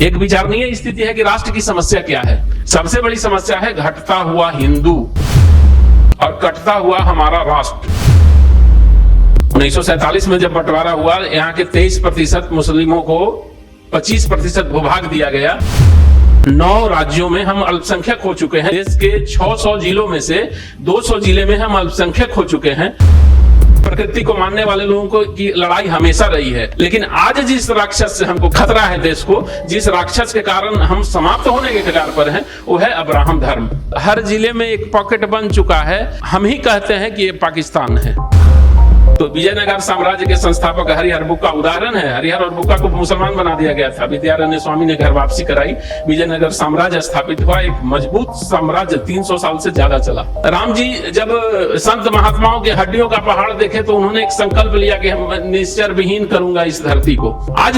एक विचारणीय स्थिति है कि राष्ट्र की समस्या क्या है। सबसे बड़ी समस्या है घटता हुआ हिंदू और कटता हुआ हमारा राष्ट्र। 1947 में जब बंटवारा हुआ, यहाँ के 23% मुस्लिमों को 25% भूभाग दिया गया। 9 राज्यों में हम अल्पसंख्यक हो चुके हैं। देश के 600 जिलों में से 200 जिले में हम अल्पसंख्यक हो चुके हैं। प्रकृति को मानने वाले लोगों को की लड़ाई हमेशा रही है, लेकिन आज जिस राक्षस से हमको खतरा है, देश को जिस राक्षस के कारण हम समाप्त होने के कगार पर हैं, वो है अब्राहम धर्म। हर जिले में एक पॉकेट बन चुका है। हम ही कहते हैं कि ये पाकिस्तान है। तो विजयनगर साम्राज्य के संस्थापक हरिहर बुक्का का उदाहरण है। हरिहर और बुक्का को मुसलमान बना दिया गया था। विद्यारण्य स्वामी ने घर वापसी कराई, विजयनगर साम्राज्य स्थापित हुआ। एक मजबूत साम्राज्य 300 साल से ज्यादा चला। राम जी जब संत महात्माओं के हड्डियों का पहाड़ देखे तो उन्होंने एक संकल्प लिया कि हम निश्चर विहीन करूंगा इस धरती को। आज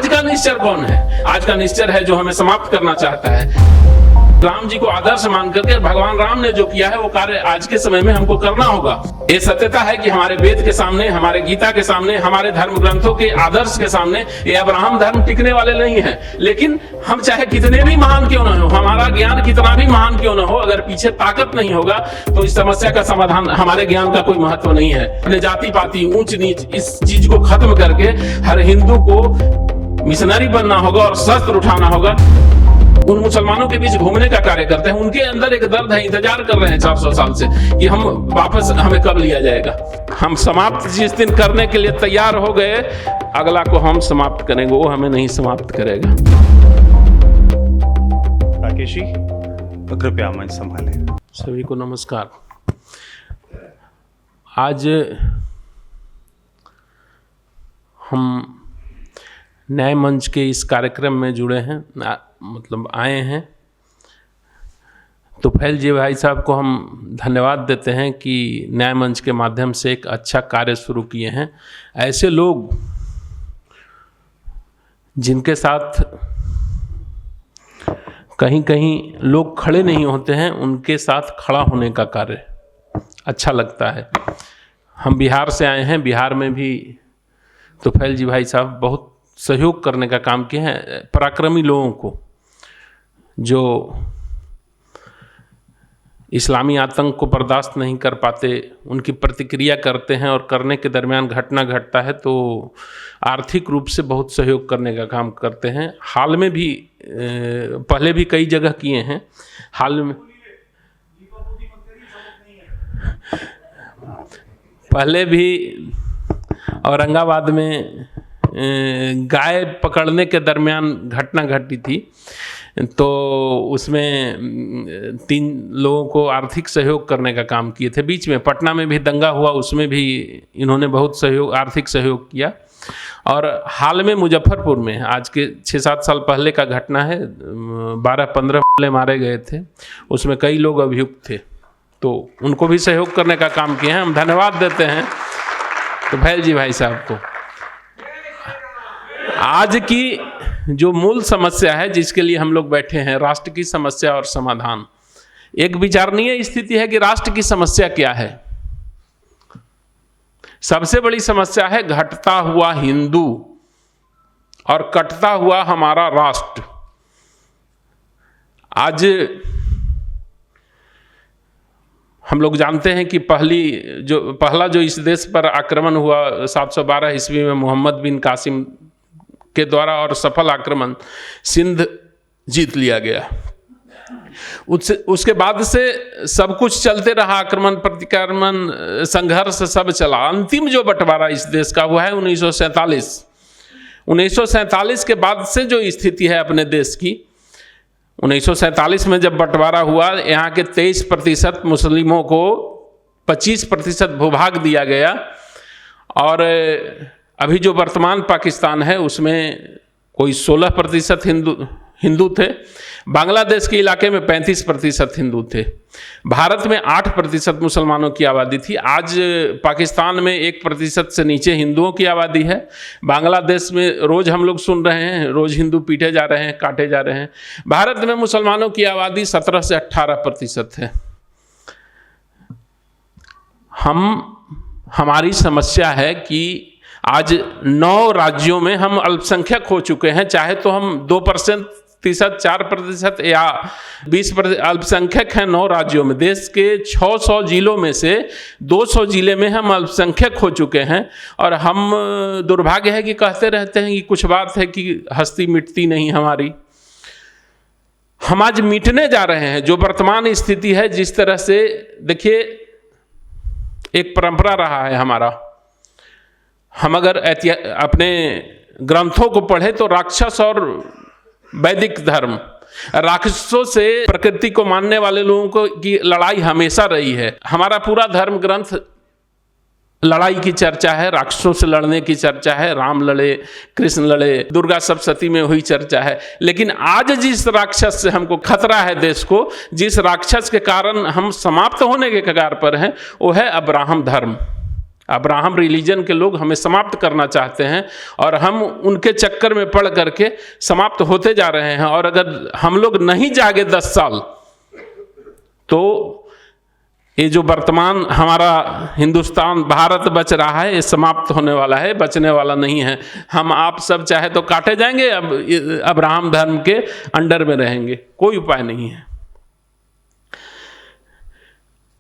का निश्चर कौन है? आज का निश्चर है जो हमें समाप्त करना चाहता है। राम जी को आदर्श मान करके भगवान राम ने जो किया है वो कार्य आज के समय में हमको करना होगा। ये सत्यता है कि हमारे वेद के सामने, हमारे गीता के सामने, हमारे धर्म ग्रंथों के आदर्श के सामने ये अब्राहम धर्म टिकने वाले नहीं है। लेकिन हम चाहे कितने भी महान क्यों न हो, हमारा ज्ञान कितना भी महान क्यों न हो, अगर पीछे ताकत नहीं होगा तो इस समस्या का समाधान, हमारे ज्ञान का कोई महत्व नहीं है। अपने जाति पाति, ऊंच नीच, इस चीज को खत्म करके हर हिंदू को मिशनरी बनना होगा और शस्त्र उठाना होगा। उन मुसलमानों के बीच घूमने का कार्य करते हैं। उनके अंदर एक दर्द है, इंतजार कर रहे हैं 400 साल से कि हम वापस, हमें कब लिया जाएगा। हम समाप्त जिस दिन करने के लिए तैयार हो गए, अगला को हम समाप्त करेंगे, वो हमें नहीं समाप्त करेगा। राकेश जी, कृपया मंच संभालें। सभी को नमस्कार। आज हम न्याय मंच के इस कार्यक्रम में जुड़े हैं, मतलब आए हैं। तो फैल जी भाई साहब को हम धन्यवाद देते हैं कि न्याय मंच के माध्यम से एक अच्छा कार्य शुरू किए हैं। ऐसे लोग जिनके साथ कहीं कहीं लोग खड़े नहीं होते हैं, उनके साथ खड़ा होने का कार्य अच्छा लगता है। हम बिहार से आए हैं। बिहार में भी तो फैल जी भाई साहब बहुत सहयोग करने का काम किए हैं। पराक्रमी लोगों को जो इस्लामी आतंक को बर्दाश्त नहीं कर पाते, उनकी प्रतिक्रिया करते हैं और करने के दरमियान घटना घटता है तो आर्थिक रूप से बहुत सहयोग करने का काम करते हैं। हाल में भी, पहले भी कई जगह किए हैं। हाल में पहले भी औरंगाबाद में गाय पकड़ने के दरमियान घटना घटी थी, तो उसमें 3 लोगों को आर्थिक सहयोग करने का काम किए थे। बीच में पटना में भी दंगा हुआ, उसमें भी इन्होंने बहुत सहयोग, आर्थिक सहयोग किया। और हाल में मुजफ्फरपुर में, आज के 6-7 साल पहले का घटना है, 12-15 मारे गए थे, उसमें कई लोग अभियुक्त थे, तो उनको भी सहयोग करने का काम किए हैं। हम धन्यवाद देते हैं तो फैल जी भाई साहब को। आज की जो मूल समस्या है जिसके लिए हम लोग बैठे हैं, राष्ट्र की समस्या और समाधान, एक विचारणीय स्थिति है कि राष्ट्र की समस्या क्या है। सबसे बड़ी समस्या है घटता हुआ हिंदू और कटता हुआ हमारा राष्ट्र। आज हम लोग जानते हैं कि पहला जो इस देश पर आक्रमण हुआ 712 ईस्वी में मोहम्मद बिन कासिम के द्वारा, और सफल आक्रमण, सिंध जीत लिया गया। उसके बाद से सब कुछ चलते रहा, आक्रमण प्रतिक्रमण संघर्ष सब चला। अंतिम जो बंटवारा इस देश का हुआ है 1947। 1947 के बाद से जो स्थिति है अपने देश की, 1947 में जब बंटवारा हुआ, यहाँ के 23% मुस्लिमों को 25% भूभाग दिया गया। और अभी जो वर्तमान पाकिस्तान है उसमें कोई 16% हिंदू थे। बांग्लादेश के इलाके में 35% हिंदू थे। भारत में 8% मुसलमानों की आबादी थी। आज पाकिस्तान में 1% से नीचे हिंदुओं की आबादी है। बांग्लादेश में रोज़ हम लोग सुन रहे हैं, रोज़ हिंदू पीटे जा रहे हैं, काटे जा रहे हैं। भारत में मुसलमानों की आबादी 17 से 18% है। हमारी समस्या है कि आज 9 राज्यों में हम अल्पसंख्यक हो चुके हैं, चाहे तो हम 2%, 4% या 20% अल्पसंख्यक हैं 9 राज्यों में। देश के 600 जिलों में से 200 जिले में हम अल्पसंख्यक हो चुके हैं। और हम दुर्भाग्य है कि कहते रहते हैं कि कुछ बात है कि हस्ती मिटती नहीं हमारी। हम आज मिटने जा रहे हैं। जो वर्तमान स्थिति है, जिस तरह से देखिए, एक परंपरा रहा है हमारा, हम अगर अपने ग्रंथों को पढ़े तो राक्षस और वैदिक धर्म, राक्षसों से प्रकृति को मानने वाले लोगों को की लड़ाई हमेशा रही है। हमारा पूरा धर्म ग्रंथ लड़ाई की चर्चा है, राक्षसों से लड़ने की चर्चा है, राम लड़े, कृष्ण लड़े, दुर्गा सप्तशती में हुई चर्चा है। लेकिन आज जिस राक्षस से हमको खतरा है देश को, जिस राक्षस के कारण हम समाप्त होने के कगार पर हैं, वो है अब्राहम धर्म। अब्राहम रिलीजन के लोग हमें समाप्त करना चाहते हैं और हम उनके चक्कर में पड़ करके समाप्त होते जा रहे हैं। और अगर हम लोग नहीं जागे 10 साल, तो ये जो वर्तमान हमारा हिंदुस्तान, भारत बच रहा है, ये समाप्त होने वाला है, बचने वाला नहीं है। हम आप सब चाहे तो काटे जाएंगे, अब अब्राहम धर्म के अंडर में रहेंगे, कोई उपाय नहीं है।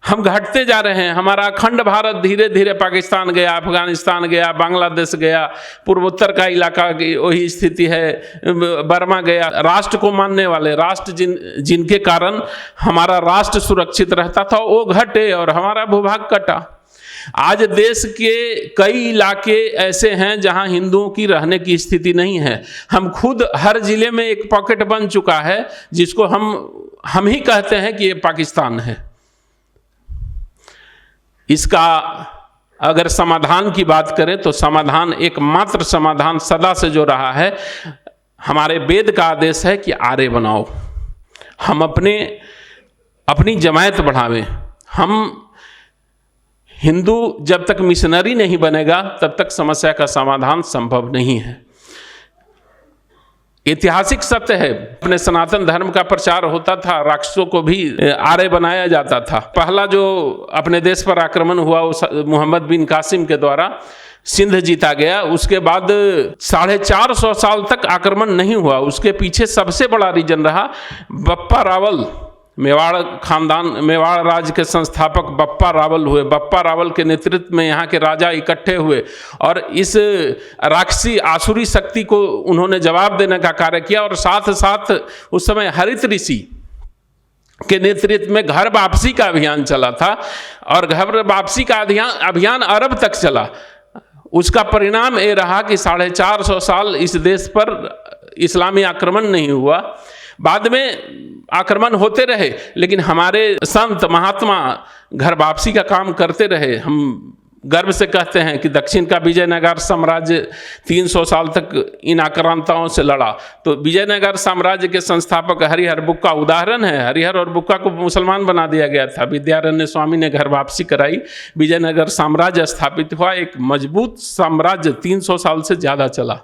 हम घटते जा रहे हैं। हमारा अखंड भारत धीरे धीरे पाकिस्तान गया, अफगानिस्तान गया, बांग्लादेश गया, पूर्वोत्तर का इलाका की वही स्थिति है, बर्मा गया। राष्ट्र को मानने वाले, राष्ट्र जिनके कारण हमारा राष्ट्र सुरक्षित रहता था, वो घटे और हमारा भूभाग कटा। आज देश के कई इलाके ऐसे हैं जहां हिंदुओं की रहने की स्थिति नहीं है। हम खुद हर जिले में एक पॉकेट बन चुका है, जिसको हम ही कहते हैं कि ये पाकिस्तान है। इसका अगर समाधान की बात करें तो समाधान, एकमात्र समाधान सदा से जो रहा है, हमारे वेद का आदेश है कि आर्य बनाओ। हम अपनी जमायत बढ़ावें। हम हिंदू जब तक मिशनरी नहीं बनेगा, तब तक समस्या का समाधान संभव नहीं है। ऐतिहासिक सत्य है, अपने सनातन धर्म का प्रचार होता था, राक्षसों को भी आर्य बनाया जाता था। पहला जो अपने देश पर आक्रमण हुआ वो मोहम्मद बिन कासिम के द्वारा सिंध जीता गया। उसके बाद 450 साल तक आक्रमण नहीं हुआ। उसके पीछे सबसे बड़ा रीजन रहा बप्पा रावल। मेवाड़ राज्य के संस्थापक बप्पा रावल हुए। बप्पा रावल के नेतृत्व में यहाँ के राजा इकट्ठे हुए और इस राक्षसी आसुरी शक्ति को उन्होंने जवाब देने का कार्य किया। और साथ साथ उस समय हरित ऋषि के नेतृत्व में घर वापसी का अभियान चला था और घर वापसी का अभियान अरब तक चला। उसका परिणाम ये रहा कि 450 साल इस देश पर इस्लामी आक्रमण नहीं हुआ। बाद में आक्रमण होते रहे, लेकिन हमारे संत महात्मा घर वापसी का काम करते रहे। हम गर्व से कहते हैं कि दक्षिण का विजयनगर साम्राज्य 300 साल तक इन आक्रांताओं से लड़ा। तो विजयनगर साम्राज्य के संस्थापक हरिहर बुक्का उदाहरण है। हरिहर और बुक्का को मुसलमान बना दिया गया था। विद्यारण्य स्वामी ने घर वापसी कराई, विजयनगर साम्राज्य स्थापित हुआ। एक मजबूत साम्राज्य 300 साल से ज़्यादा चला।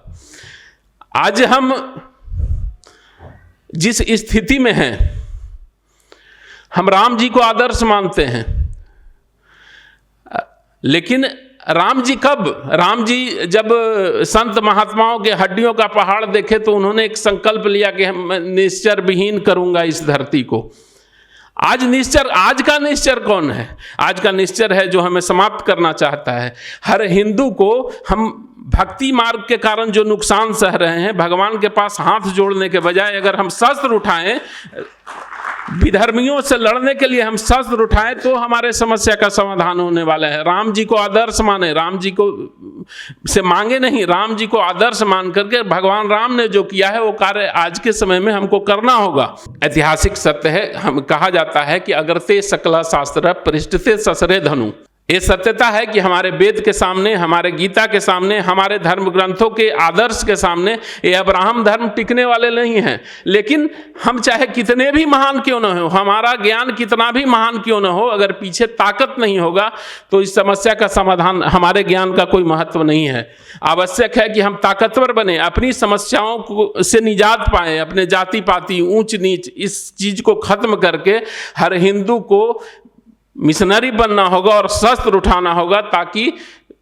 आज हम जिस स्थिति में हैं, हम राम जी को आदर्श मानते हैं, लेकिन राम जी कब? राम जी जब संत महात्माओं के हड्डियों का पहाड़ देखे तो उन्होंने एक संकल्प लिया कि हम निश्चर विहीन करूंगा इस धरती को। आज का निश्चर कौन है? आज का निश्चर है जो हमें समाप्त करना चाहता है। हर हिंदू को हम भक्ति मार्ग के कारण जो नुकसान सह रहे हैं, भगवान के पास हाथ जोड़ने के बजाय अगर हम शस्त्र उठाएं, विधर्मियों से लड़ने के लिए हम शस्त्र उठाएं, तो हमारे समस्या का समाधान होने वाला है। राम जी को आदर्श माने, राम जी को से मांगे नहीं, राम जी को आदर्श मान करके भगवान राम ने जो किया है वो कार्य आज के समय में हमको करना होगा। ऐतिहासिक सत्य है, हम कहा जाता है कि अगरते सकला शास्त्र पृष्ठते ससरे धनु। ये सत्यता है कि हमारे वेद के सामने, हमारे गीता के सामने, हमारे धर्म ग्रंथों के आदर्श के सामने ये अब्राहम धर्म टिकने वाले नहीं हैं। लेकिन हम चाहे कितने भी महान क्यों न हो, हमारा ज्ञान कितना भी महान क्यों न हो, अगर पीछे ताकत नहीं होगा तो इस समस्या का समाधान, हमारे ज्ञान का कोई महत्व नहीं है। आवश्यक है कि हम ताकतवर बने, अपनी समस्याओं को से निजात पाएं, अपने जाति पाति ऊंच नीच इस चीज को खत्म करके हर हिंदू को मिशनरी बनना होगा और शस्त्र उठाना होगा, ताकि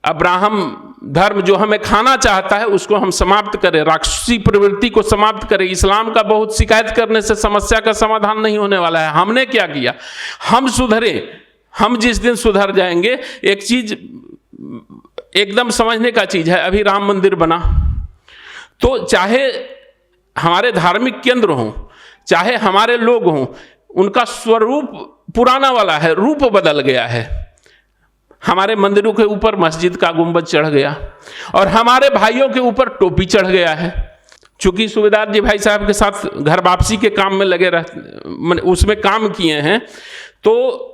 अब्राहम धर्म जो हमें खाना चाहता है उसको हम समाप्त करें, राक्षसी प्रवृत्ति को समाप्त करें। इस्लाम का बहुत शिकायत करने से समस्या का समाधान नहीं होने वाला है। हमने क्या किया, हम सुधरे। हम जिस दिन सुधर जाएंगे, एक चीज एकदम समझने का चीज है, अभी राम मंदिर बना तो चाहे हमारे धार्मिक केंद्र हों, चाहे हमारे लोग हों, उनका स्वरूप पुराना वाला है, रूप बदल गया है। हमारे मंदिरों के ऊपर मस्जिद का गुंबद चढ़ गया और हमारे भाइयों के ऊपर टोपी चढ़ गया है। चूंकि सूबेदार जी भाई साहब के साथ घर वापसी के काम में लगे रहते, उसमें काम किए हैं, तो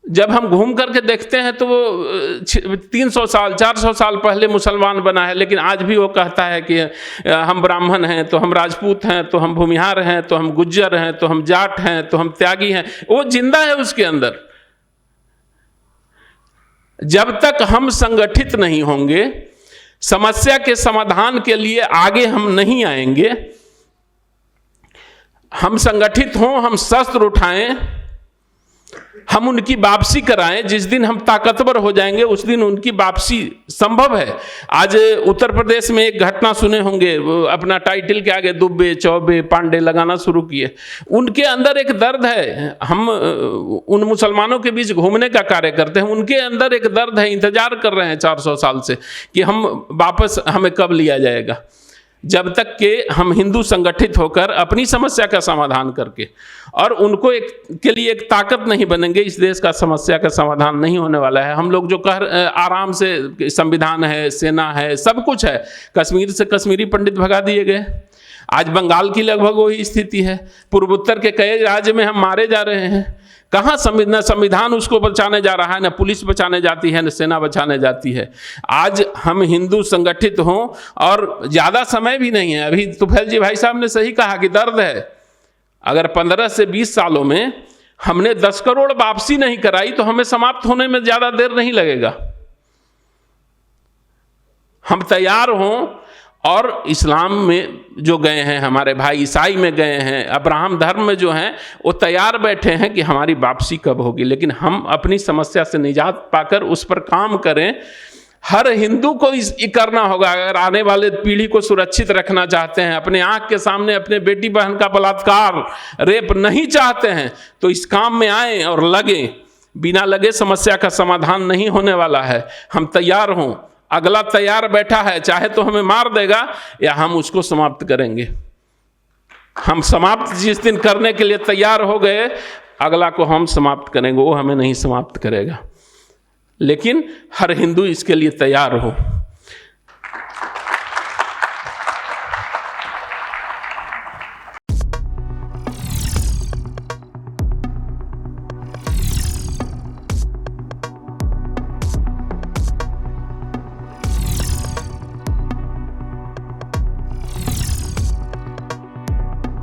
जब हम घूम करके देखते हैं तो वो 300 साल 400 साल पहले मुसलमान बना है, लेकिन आज भी वो कहता है कि हम ब्राह्मण हैं तो हम राजपूत हैं तो हम भूमिहार हैं तो हम गुज्जर हैं तो हम जाट हैं तो हम त्यागी हैं। वो जिंदा है उसके अंदर। जब तक हम संगठित नहीं होंगे, समस्या के समाधान के लिए आगे हम नहीं आएंगे। हम संगठित हों, हम शस्त्र उठाएं, हम उनकी वापसी कराएं। जिस दिन हम ताकतवर हो जाएंगे उस दिन उनकी वापसी संभव है। आज उत्तर प्रदेश में एक घटना सुने होंगे, अपना टाइटल के आगे दुबे चौबे पांडे लगाना शुरू किए। उनके अंदर एक दर्द है। हम उन मुसलमानों के बीच घूमने का कार्य करते हैं, उनके अंदर एक दर्द है, इंतजार कर रहे हैं 400 साल से कि हम वापस, हमें कब लिया जाएगा। जब तक कि हम हिंदू संगठित होकर अपनी समस्या का समाधान करके और उनको के लिए एक ताकत नहीं बनेंगे, इस देश का समस्या का समाधान नहीं होने वाला है। हम लोग जो आराम से संविधान है, सेना है, सब कुछ है, कश्मीर से कश्मीरी पंडित भगा दिए गए। आज बंगाल की लगभग वही स्थिति है। पूर्वोत्तर के कई राज्य में हम मारे जा रहे हैं। कहाँ संविधान उसको बचाने जा रहा है, न पुलिस बचाने जाती है, न सेना बचाने जाती है। आज हम हिंदू संगठित हों, और ज़्यादा समय भी नहीं है। अभी तुफैल जी भाई साहब ने सही कहा कि दर्द है। अगर 15 से 20 सालों में हमने 10 करोड़ वापसी नहीं कराई तो हमें समाप्त होने में ज़्यादा देर नहीं लगेगा। हम तैयार हों, और इस्लाम में जो गए हैं हमारे भाई, ईसाई में गए हैं, अब्राहम धर्म में जो हैं, वो तैयार बैठे हैं कि हमारी वापसी कब होगी। लेकिन हम अपनी समस्या से निजात पाकर उस पर काम करें। हर हिंदू को ये करना होगा। अगर आने वाले पीढ़ी को सुरक्षित रखना चाहते हैं, अपने आंख के सामने अपने बेटी बहन का बलात्कार, रेप नहीं चाहते हैं, तो इस काम में आए और लगें। बिना लगे समस्या का समाधान नहीं होने वाला है। हम तैयार हों। अगला तैयार बैठा है, चाहे तो हमें मार देगा या हम उसको समाप्त करेंगे। हम समाप्त जिस दिन करने के लिए तैयार हो गए, अगला को हम समाप्त करेंगे, वो हमें नहीं समाप्त करेगा। लेकिन हर हिंदू इसके लिए तैयार हो।